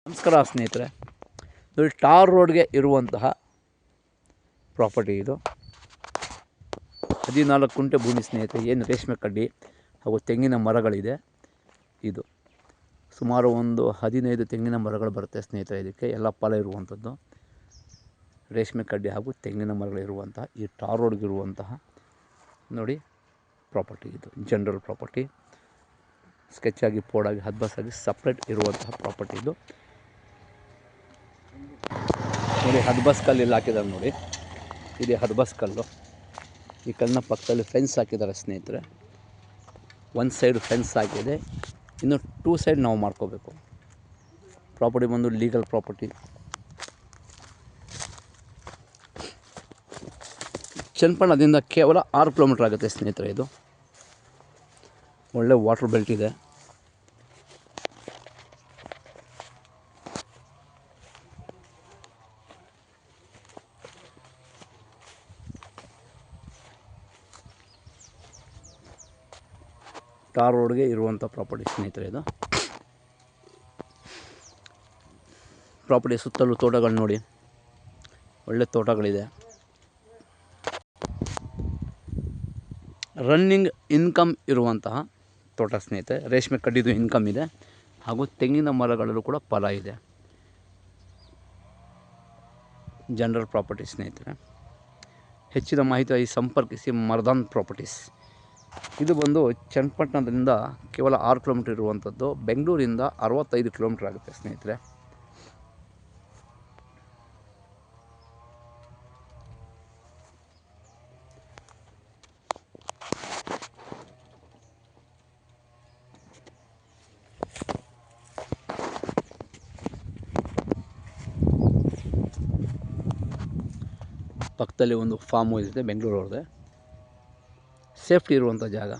ನಮಸ್ಕಾರ ಸ್ನೇಹಿತರೆ, ನೋಡಿ ಟಾರ್ ರೋಡ್ಗೆ ಇರುವಂತಹ ಪ್ರಾಪರ್ಟಿ ಇದು. 14 ಕುಂಟೆ ಭೂಮಿ ಸ್ನೇಹಿತರೆ. ಏನು ರೇಷ್ಮೆ ಕಡ್ಡಿ ಹಾಗೂ ತೆಂಗಿನ ಮರಗಳಿದೆ. ಇದು ಸುಮಾರು ಒಂದು 15 ತೆಂಗಿನ ಮರಗಳು ಬರುತ್ತೆ ಸ್ನೇಹಿತರೆ. ಇದಕ್ಕೆ ಎಲ್ಲ ಫಲ ಇರುವಂಥದ್ದು ರೇಷ್ಮೆ ಕಡ್ಡಿ ಹಾಗೂ ತೆಂಗಿನ ಮರಗಳಿರುವಂತಹ ಈ ಟಾರ್ ರೋಡ್ಗಿರುವಂತಹ ನೋಡಿ ಪ್ರಾಪರ್ಟಿ. ಇದು ಜನರಲ್ ಪ್ರಾಪರ್ಟಿ, ಸ್ಕೆಚಾಗಿ ಪೋಡಾಗಿ ಹದ್ಬಸ್ಸಾಗಿ ಸಪ್ರೇಟ್ ಇರುವಂತಹ ಪ್ರಾಪರ್ಟಿ ಇದು. ನೋಡಿ ಹದ್ಬಸ್ ಕಲ್ಲು ಇಲ್ಲಿ ಹಾಕಿದ್ದಾರೆ ನೋಡಿ. ಇದೆ ಹದ್ಬಸ್ ಕಲ್ಲು. ಈ ಕಲ್ಲಿನ ಪಕ್ಕದಲ್ಲಿ ಫೆನ್ಸ್ ಹಾಕಿದ್ದಾರೆ ಸ್ನೇಹಿತರೆ. ಒಂದು ಸೈಡ್ ಫೆನ್ಸ್ ಹಾಕಿದೆ, ಇನ್ನು 2 ಸೈಡ್ ನಾವು ಮಾಡ್ಕೋಬೇಕು. ಪ್ರಾಪರ್ಟಿ ಬಂದು ಲೀಗಲ್ ಪ್ರಾಪರ್ಟಿ. ಚನ್ನಪಟ್ಟಣದಿಂದ ಕೇವಲ 6 ಕಿಲೋಮೀಟ್ರ್ ಆಗುತ್ತೆ ಸ್ನೇಹಿತರೆ. ಇದು ಒಳ್ಳೆ ವಾಟರ್ ಬೆಲ್ಟ್ ಇದೆ. ಟಾರ್ ರೋಡ್ಗೆ ಇರುವಂಥ ಪ್ರಾಪರ್ಟಿ ಸ್ನೇಹಿತರೆ. ಇದು ಪ್ರಾಪರ್ಟಿ ಸುತ್ತಲೂ ತೋಟಗಳು ನೋಡಿ, ಒಳ್ಳೆ ತೋಟಗಳಿದೆ. ರನ್ನಿಂಗ್ ಇನ್ಕಮ್ ಇರುವಂತಹ ತೋಟ ಸ್ನೇಹಿತರೆ. ರೇಷ್ಮೆ ಕಡ್ಡಿದು ಇನ್ಕಮ್ ಇದೆ ಹಾಗೂ ತೆಂಗಿನ ಮರಗಳಲ್ಲೂ ಕೂಡ ಫಲ ಇದೆ. ಜನರಲ್ ಪ್ರಾಪರ್ಟಿ ಸ್ನೇಹಿತರೆ. ಹೆಚ್ಚಿನ ಮಾಹಿತಿಯಾಗಿ ಸಂಪರ್ಕಿಸಿ ಮರ್ದಾನ್ ಪ್ರಾಪರ್ಟೀಸ್. ಇದು ಬಂದು ಚನ್ನಪಟ್ಟಣದಿಂದ ಕೇವಲ 6 ಕಿಲೋಮೀಟ್ರ್ ಇರುವಂಥದ್ದು. ಬೆಂಗಳೂರಿಂದ 65 ಕಿಲೋಮೀಟ್ರ್ ಆಗುತ್ತೆ ಸ್ನೇಹಿತರೆ. ಪಕ್ಕದಲ್ಲಿ ಒಂದು ಫಾರ್ಮ್ ಹೌಸ್ ಇದೆ ಬೆಂಗಳೂರವ್ರದ್ದೇ. ಸೇಫ್ಟಿ ಇರುವಂಥ ಜಾಗ.